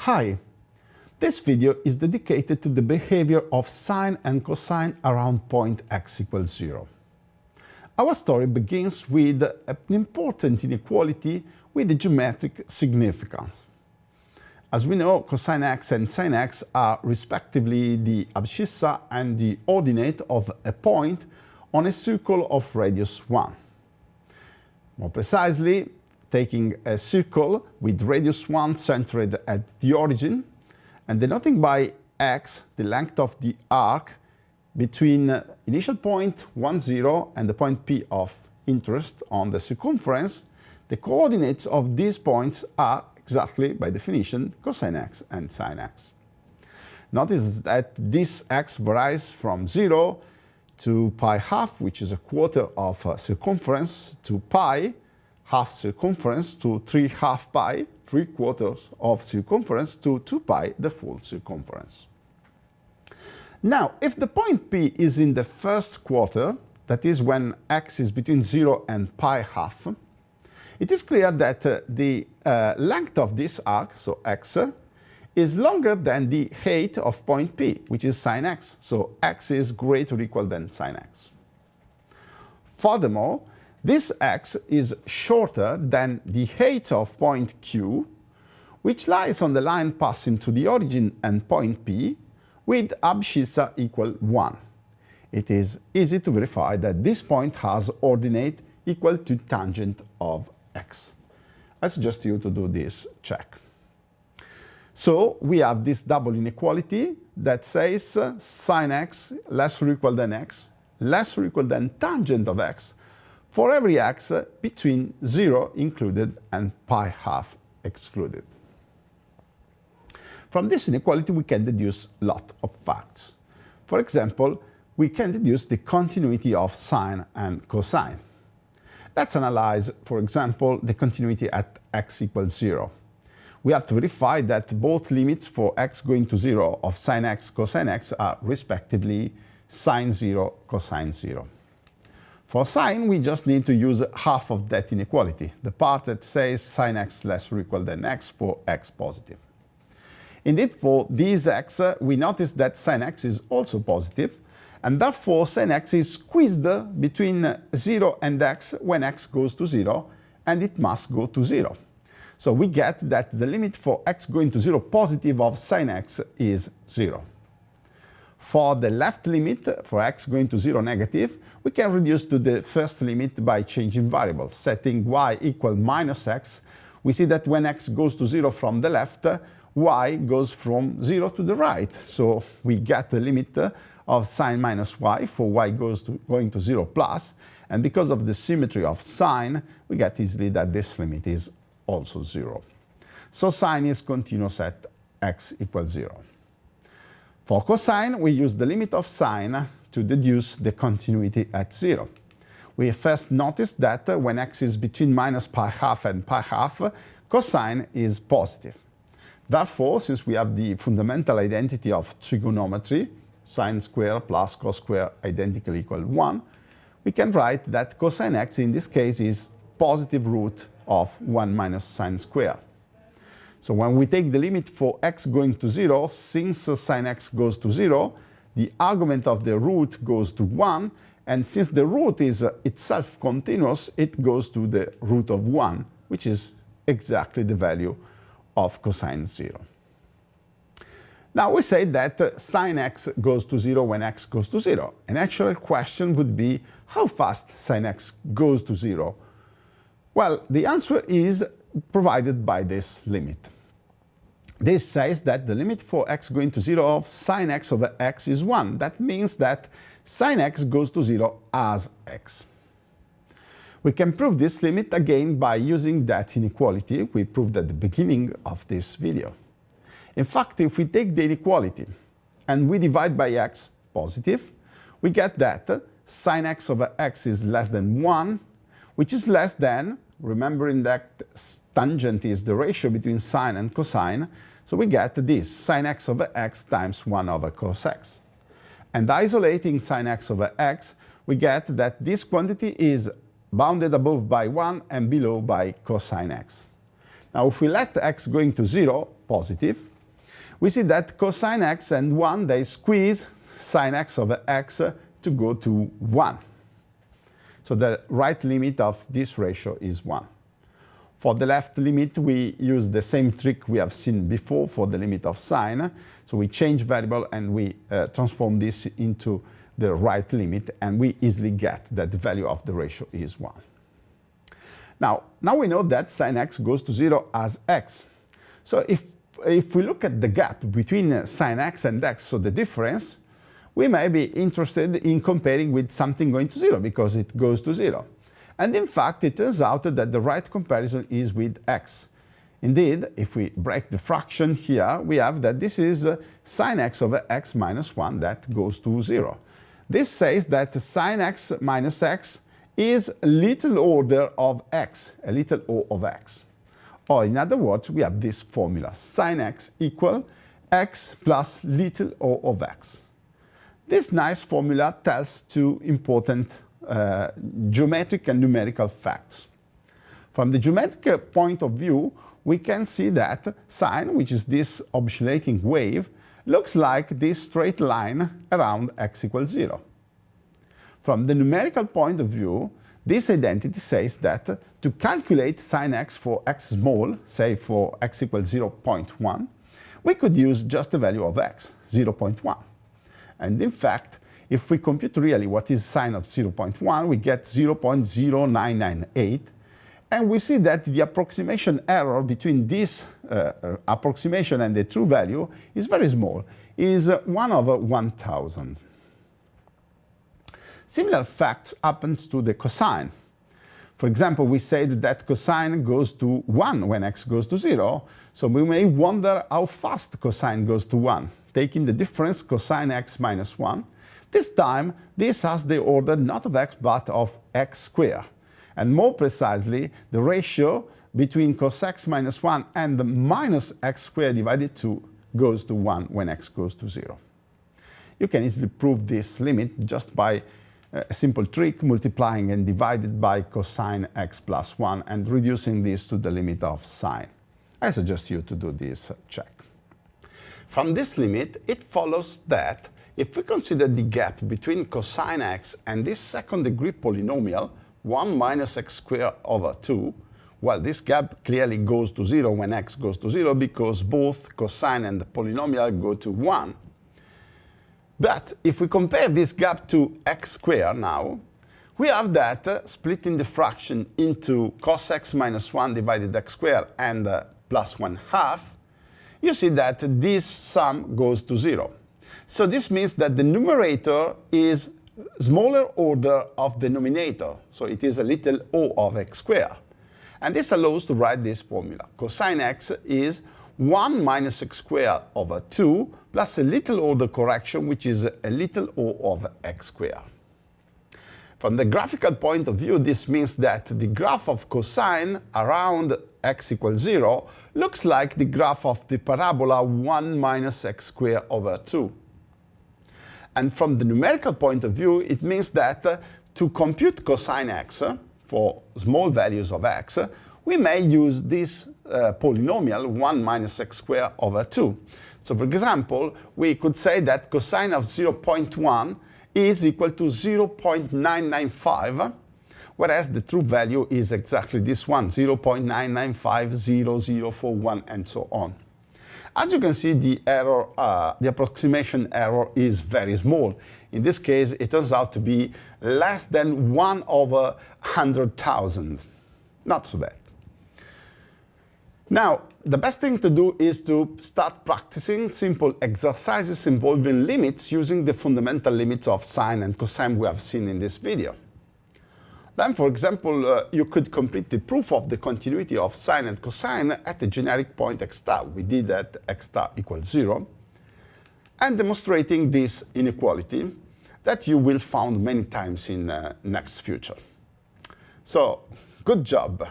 Hi! This video is dedicated to the behavior of sine and cosine around point x equals 0. Our story begins with an important inequality with a geometric significance. As we know, cosine x and sine x are respectively the abscissa and the ordinate of a point on a circle of radius 1. More precisely, taking a circle with radius 1 centered at the origin and denoting by x the length of the arc between initial point 1, 0 and the point P of interest on the circumference, the coordinates of these points are exactly, by definition, cosine x and sine x. Notice that this x varies from 0 to pi half, which is a quarter of a circumference, to pi, half circumference, to 3 half pi, 3/4 of circumference, to 2 pi, the full circumference. Now, if the point P is in the first quarter, that is when x is between 0 and pi half, it is clear that the length of this arc, so x, is longer than the height of point P, which is sine x. So x is greater or equal than sine x. Furthermore, this x is shorter than the height of point Q, which lies on the line passing to the origin and point P, with abscissa equal 1. It is easy to verify that this point has ordinate equal to tangent of x. I suggest you to do this check. So we have this double inequality that says sine x less or equal than x, less or equal than tangent of x, for every x between 0 included and pi half excluded. From this inequality, we can deduce a lot of facts. For example, we can deduce the continuity of sine and cosine. Let's analyze, for example, the continuity at x equals 0. We have to verify that both limits for x going to 0 of sine x, cosine x are respectively sine 0, cosine 0. For sine, we just need to use half of that inequality, the part that says sine x less or equal than x for x positive. Indeed, for these x, we notice that sine x is also positive, and therefore sine x is squeezed between 0 and x when x goes to 0, and it must go to 0. So we get that the limit for x going to 0 positive of sine x is 0. For the left limit, for x going to 0 negative, we can reduce to the first limit by changing variables. Setting y equal minus x, we see that when x goes to 0 from the left, y goes from 0 to the right. So we get the limit of sine minus y for y going to 0 plus, and because of the symmetry of sine, we get easily that this limit is also 0. So sine is continuous at x equals 0. For cosine, we use the limit of sine to deduce the continuity at 0. We first notice that when x is between minus pi half and pi half, cosine is positive. Therefore, since we have the fundamental identity of trigonometry, sine squared plus cos squared identically equal 1, we can write that cosine x in this case is positive root of 1 minus sine squared. So when we take the limit for x going to 0, since sine x goes to 0, the argument of the root goes to 1, and since the root is itself continuous, it goes to the root of 1, which is exactly the value of cosine 0. Now we say that sine x goes to 0 when x goes to 0. A natural question would be, how fast sine x goes to 0? Well, the answer is provided by this limit. This says that the limit for x going to 0 of sine x over x is 1. That means that sine x goes to 0 as x. We can prove this limit again by using that inequality we proved at the beginning of this video. In fact, if we take the inequality and we divide by x, positive, we get that sine x over x is less than 1, which is less than, remembering that tangent is the ratio between sine and cosine, so we get this, sine x over x times 1 over cos x. And isolating sine x over x, we get that this quantity is bounded above by 1 and below by cosine x. Now, if we let x going to 0, positive, we see that cosine x and 1, they squeeze sine x over x to go to 1. So the right limit of this ratio is 1. For the left limit, we use the same trick we have seen before for the limit of sine. So we change variable and we transform this into the right limit, and we easily get that the value of the ratio is 1. Now we know that sine x goes to 0 as x. So if we look at the gap between sine x and x, so the difference, we may be interested in comparing with something going to 0 because it goes to 0. And in fact, it turns out that the right comparison is with x. Indeed, if we break the fraction here, we have that this is sine x over x minus 1 that goes to 0. This says that sine x minus x is a little order of x, a little o of x. Or in other words, we have this formula, sine x equal x plus little o of x. This nice formula tells two important geometric and numerical facts. From the geometric point of view, we can see that sine, which is this oscillating wave, looks like this straight line around x equals 0. From the numerical point of view, this identity says that to calculate sine x for x small, say for x equals 0.1, we could use just the value of x, 0.1. And in fact, if we compute really what is sine of 0.1, we get 0.0998. And we see that the approximation error between this approximation and the true value is very small, is 1 over 1,000. Similar fact happens to the cosine. For example, we said that cosine goes to 1 when x goes to 0, so we may wonder how fast cosine goes to 1. Taking the difference cosine x minus 1, this time this has the order not of x but of x squared. And more precisely, the ratio between cos x minus 1 and the minus x squared divided 2 goes to 1 when x goes to 0. You can easily prove this limit just by a simple trick, multiplying and divided by cosine x plus 1 and reducing this to the limit of sine. I suggest you to do this check. From this limit, it follows that if we consider the gap between cosine x and this second degree polynomial, 1 minus x squared over 2, well, this gap clearly goes to 0 when x goes to 0 because both cosine and the polynomial go to 1. But if we compare this gap to x squared now, we have that splitting the fraction into cos x minus 1 divided x squared and plus 1/2, you see that this sum goes to 0. So this means that the numerator is smaller order of the denominator, so it is a little o of x squared. And this allows to write this formula. Cosine x is 1 minus x squared over 2 plus a little order correction, which is a little o of x squared. From the graphical point of view, this means that the graph of cosine around x equals 0 looks like the graph of the parabola 1 minus x squared over 2. And from the numerical point of view, it means that to compute cosine x for small values of x, we may use this polynomial 1 minus x squared over 2. So for example, we could say that cosine of 0.1 is equal to 0.995, whereas the true value is exactly this one, 0.9950041, and so on. As you can see, the error, the approximation error is very small. In this case, it turns out to be less than 1 over 100,000. Not so bad. Now, the best thing to do is to start practicing simple exercises involving limits using the fundamental limits of sine and cosine we have seen in this video. Then, for example, you could complete the proof of the continuity of sine and cosine at a generic point x star. We did at x star equals 0, and demonstrating this inequality that you will find many times in next future. So, good job.